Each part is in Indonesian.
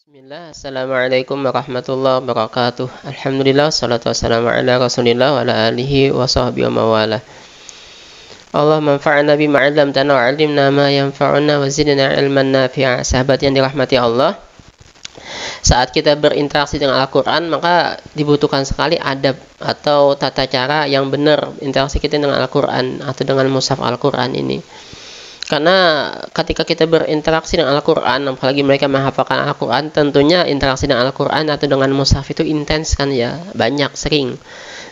Bismillah, Assalamualaikum warahmatullahi wabarakatuh. Alhamdulillah, salatu wassalamu ala rasulillah wa ala alihi wa sahbihi wa mawala. Allah manfa'na bima 'allamtana wa 'allimna ma yanfa'una wa zidna ilman nafi'a. Sahabat yang dirahmati Allah, saat kita berinteraksi dengan Al-Quran, maka dibutuhkan sekali adab atau tata cara yang benar interaksi kita dengan Al-Quran atau dengan mushaf Al-Quran ini. Karena ketika kita berinteraksi dengan Al-Quran, apalagi mereka menghafalkan Al-Quran, tentunya interaksi dengan Al-Quran atau dengan mushaf itu intens kan ya, banyak, sering.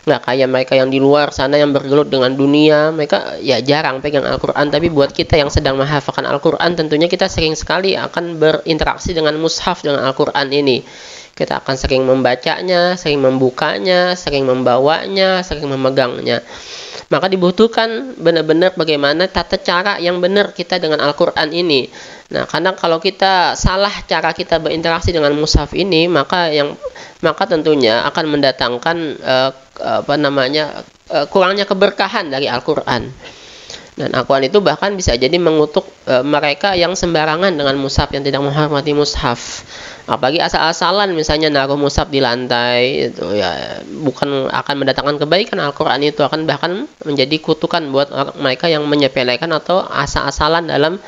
Nggak kayak mereka yang di luar sana yang bergelut dengan dunia, mereka ya jarang pegang Al-Quran. Tapi buat kita yang sedang menghafalkan Al-Quran, tentunya kita sering sekali akan berinteraksi dengan mushaf, dengan Al-Quran ini. Kita akan sering membacanya, sering membukanya, sering membawanya, sering memegangnya. Maka dibutuhkan benar-benar bagaimana tata cara yang benar kita dengan Al-Quran ini. Nah, karena kalau kita salah cara kita berinteraksi dengan mushaf ini, maka tentunya akan mendatangkan kurangnya keberkahan dari Al-Quran. Dan Al-Quran itu bahkan bisa jadi mengutuk mereka yang sembarangan dengan mushaf, yang tidak menghormati mushaf. Apalagi asal-asalan misalnya naruh mushaf di lantai, itu ya bukan akan mendatangkan kebaikan. Al-Quran itu akan bahkan menjadi kutukan buat mereka yang menyepelekan atau asal-asalan dalam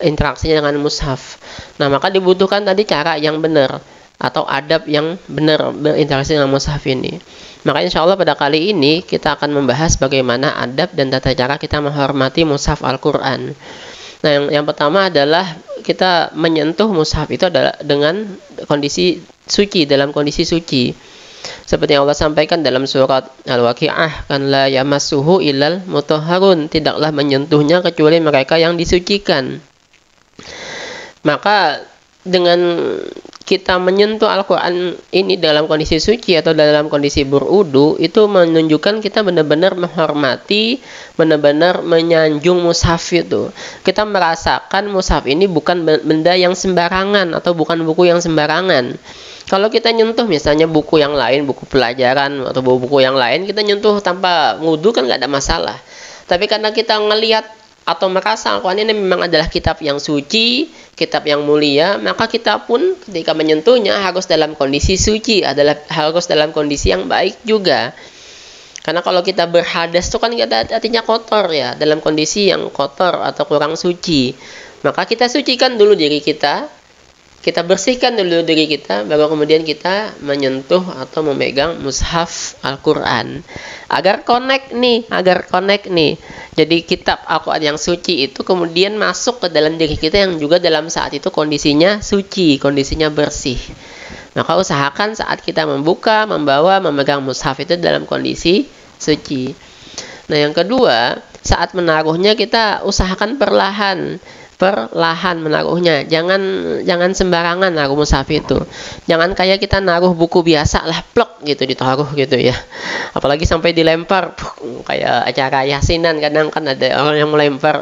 interaksinya dengan mushaf. Nah, maka dibutuhkan tadi cara yang benar atau adab yang benar berinteraksi dengan mushaf ini. Maka insya Allah pada kali ini kita akan membahas bagaimana adab dan tata cara kita menghormati mushaf Al-Quran. Nah, yang pertama adalah kita menyentuh mushaf itu adalah dengan kondisi suci, dalam kondisi suci. Seperti yang Allah sampaikan dalam surat Al-Waqi'ah, kan la yamassuhu illal mutahharun, tidaklah menyentuhnya kecuali mereka yang disucikan. Maka dengan kita menyentuh Al-Quran ini dalam kondisi suci atau dalam kondisi berudu, itu menunjukkan kita benar-benar menghormati, benar-benar menyanjung mushaf itu. Kita merasakan mushaf ini bukan benda yang sembarangan atau bukan buku yang sembarangan. Kalau kita nyentuh misalnya buku yang lain, buku pelajaran atau buku yang lain, kita nyentuh tanpa wudu kan nggak ada masalah. Tapi karena kita ngelihat atau merasa Al-Quran ini memang adalah kitab yang suci, kitab yang mulia, maka kita pun ketika menyentuhnya harus dalam kondisi suci, harus dalam kondisi yang baik juga. Karena kalau kita berhadas itu kan artinya kotor ya, dalam kondisi yang kotor atau kurang suci. Maka kita sucikan dulu diri kita bersihkan dulu diri kita, baru kemudian kita menyentuh atau memegang mushaf Al-Quran. Agar connect nih. Jadi kitab Al-Quran yang suci itu kemudian masuk ke dalam diri kita yang juga dalam saat itu kondisinya suci, kondisinya bersih. Maka usahakan saat kita membuka, membawa, memegang mushaf itu dalam kondisi suci. Nah, yang kedua, saat menaruhnya kita usahakan perlahan menaruhnya. Jangan sembarangan naruh mushaf itu. Jangan kayak kita naruh buku biasa lah, plok gitu ditaruh gitu ya. Apalagi sampai dilempar kayak acara yasinan, kadang kan ada orang yang melempar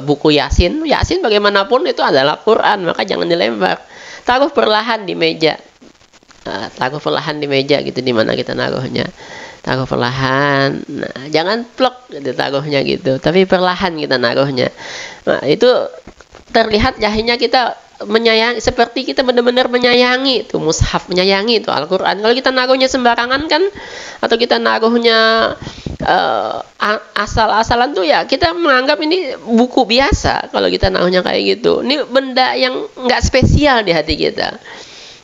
buku yasin bagaimanapun itu adalah Quran, maka jangan dilempar. Taruh perlahan di meja. Gitu di mana kita naruhnya. Taruh perlahan. Nah, jangan plok gitu taruhnya gitu, tapi perlahan kita naruhnya. Nah, itu terlihat jahilnya kita menyayangi, seperti kita benar-benar menyayangi itu mushaf, menyayangi itu Al-Quran. Kalau kita naruhnya sembarangan kan, atau kita naruhnya asal-asalan tuh ya kita menganggap ini buku biasa. Kalau kita naruhnya kayak gitu, ini benda yang nggak spesial di hati kita.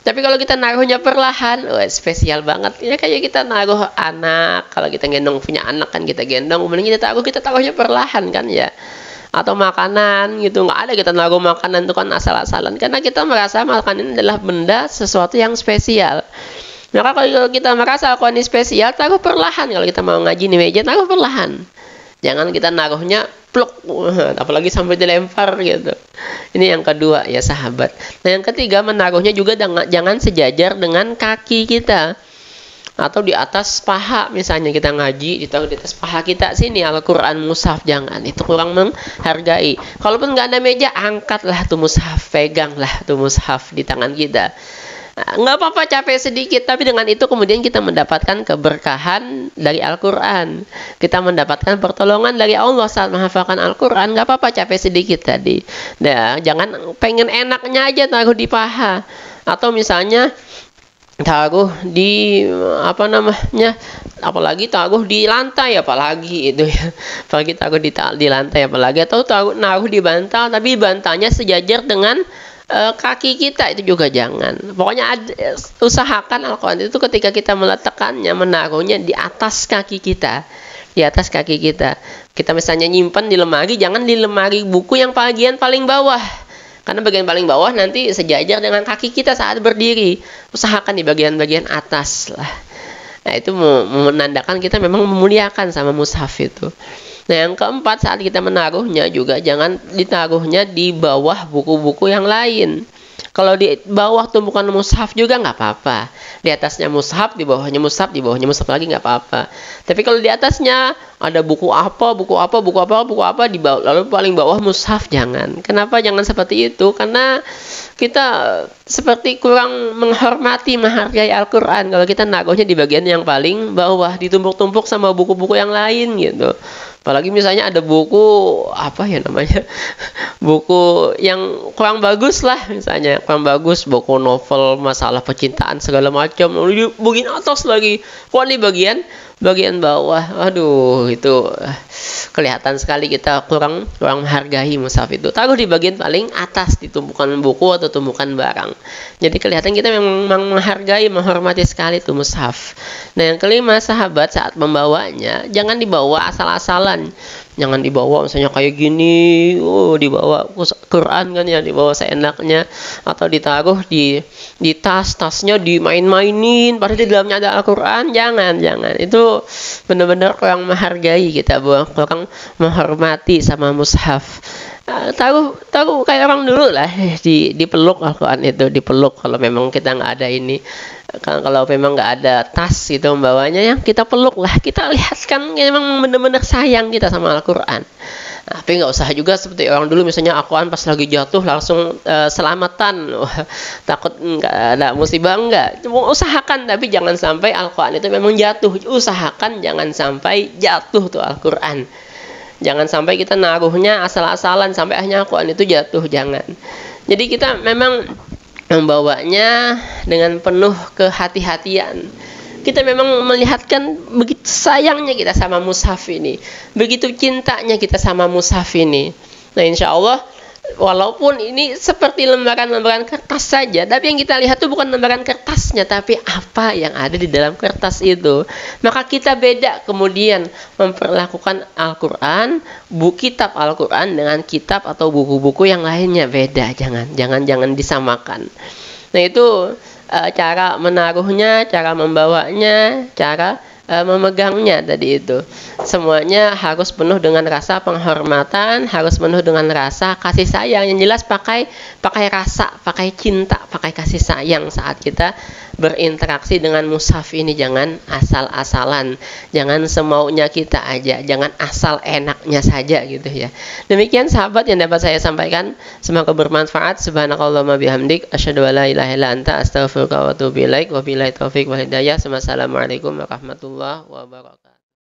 Tapi kalau kita naruhnya perlahan, spesial banget. Ini kayak kita naruh anak, kalau kita gendong punya anak kan kita gendong, kemudian kita taruhnya perlahan kan ya. Atau makanan gitu, nggak ada kita naruh makanan itu kan asal-asalan, karena kita merasa makanan ini adalah benda sesuatu yang spesial. Maka kalau kita merasa Al-Quran ini spesial, taruh perlahan. Kalau kita mau ngaji di meja, taruh perlahan. Jangan kita naruhnya pluk, apalagi sampai dilempar gitu. Ini yang kedua ya sahabat. Nah, yang ketiga, menaruhnya juga jangan sejajar dengan kaki kita atau di atas paha. Misalnya kita ngaji ditaruh di atas paha kita, sini Al-Quran mushaf, jangan, itu kurang menghargai. Kalaupun nggak ada meja, angkatlah tuh mushaf, peganglah tuh mushaf di tangan kita. Nah, nggak apa-apa capek sedikit, tapi dengan itu kemudian kita mendapatkan keberkahan dari Al-Quran, kita mendapatkan pertolongan dari Allah saat menghafalkan Al-Quran. Nggak apa-apa capek sedikit tadi. Nah, jangan pengen enaknya aja taruh di paha. Atau misalnya taruh di apa namanya, apalagi taruh di lantai, apalagi itu ya, apalagi taruh di lantai, apalagi atau naruh di bantal tapi bantalnya sejajar dengan kaki kita, itu juga jangan. Pokoknya usahakan Al-Quran itu ketika kita meletakkannya, menaruhnya di atas kaki kita, di atas kaki kita. Kita misalnya nyimpan di lemari, jangan di lemari buku yang bagian paling bawah, karena bagian paling bawah nanti sejajar dengan kaki kita saat berdiri. Usahakan di bagian-bagian atas lah. Nah, itu menandakan kita memang memuliakan sama mushaf itu. Nah, yang keempat, saat kita menaruhnya juga jangan ditaruhnya di bawah buku-buku yang lain. Kalau di bawah tumpukan mushaf juga nggak apa-apa. Di atasnya mushaf, di bawahnya mushaf, di bawahnya mushaf lagi nggak apa-apa. Tapi kalau di atasnya ada buku apa, di bawah, lalu paling bawah mushaf, jangan. Kenapa jangan seperti itu? Karena kita seperti kurang menghormati, menghargai Al-Quran kalau kita naruhnya di bagian yang paling bawah, ditumpuk-tumpuk sama buku-buku yang lain gitu. Apalagi misalnya ada buku apa ya namanya, buku yang kurang bagus lah, misalnya kurang bagus, buku novel masalah percintaan segala macam, lalu di bagian atas lagi, kok di bagian bawah. Aduh, itu kelihatan sekali kita kurang menghargai mushaf itu. Taruh di bagian paling atas, di tumpukan buku atau tumpukan barang. Jadi kelihatan kita memang menghargai, menghormati sekali itu mushaf. Nah, yang kelima, sahabat saat membawanya jangan dibawa asal-asalan. Jangan dibawa misalnya kayak gini, dibawa Quran kan ya, dibawa seenaknya, atau ditaruh di tasnya dimain-mainin padahal di dalamnya ada Al-Quran. Jangan. Itu benar-benar kurang menghargai kita, kurang menghormati sama mushaf. Taruh kayak orang dulu lah, dipeluk Al-Quran itu, dipeluk. Kalau memang kita nggak ada ini, kalau memang nggak ada tas itu membawanya, yang kita peluk lah, kita lihatkan memang benar-benar sayang kita sama Al-Quran. Tapi nggak usah juga seperti orang dulu, misalnya Al-Quran pas lagi jatuh langsung selamatan, takut nggak ada musibah. Enggak, usahakan, tapi jangan sampai Al-Quran itu memang jatuh. Usahakan jangan sampai jatuh tuh Al-Quran. Jangan sampai kita naruhnya asal-asalan sampai akhirnya Al-Quran itu jatuh, jangan. Jadi kita memang membawanya dengan penuh kehati-hatian. Kita memang melihatkan begitu sayangnya kita sama mushaf ini, begitu cintanya kita sama mushaf ini. Nah, insya Allah, walaupun ini seperti lembaran-lembaran kertas saja, tapi yang kita lihat itu bukan lembaran kertasnya, tapi apa yang ada di dalam kertas itu. Maka kita beda kemudian memperlakukan Al-Quran, kitab Al-Quran dengan kitab atau buku-buku yang lainnya, beda. Jangan disamakan. Nah, itu cara menaruhnya, cara membawanya, cara memegangnya tadi itu. Semuanya harus penuh dengan rasa penghormatan, harus penuh dengan rasa kasih sayang. Yang jelas pakai rasa, pakai cinta, pakai kasih sayang saat kita berinteraksi dengan mushaf ini. Jangan asal-asalan, jangan semaunya kita aja, jangan asal enaknya saja gitu ya. Demikian sahabat yang dapat saya sampaikan, semoga bermanfaat. Subhanakallahumma bihamdik, asyhadu an la ilaha illa anta, astaghfiruka wa atubu ilaik. Wabillahi taufik wal hidayah. Wassalamualaikum warahmatullahi wabarakatuh.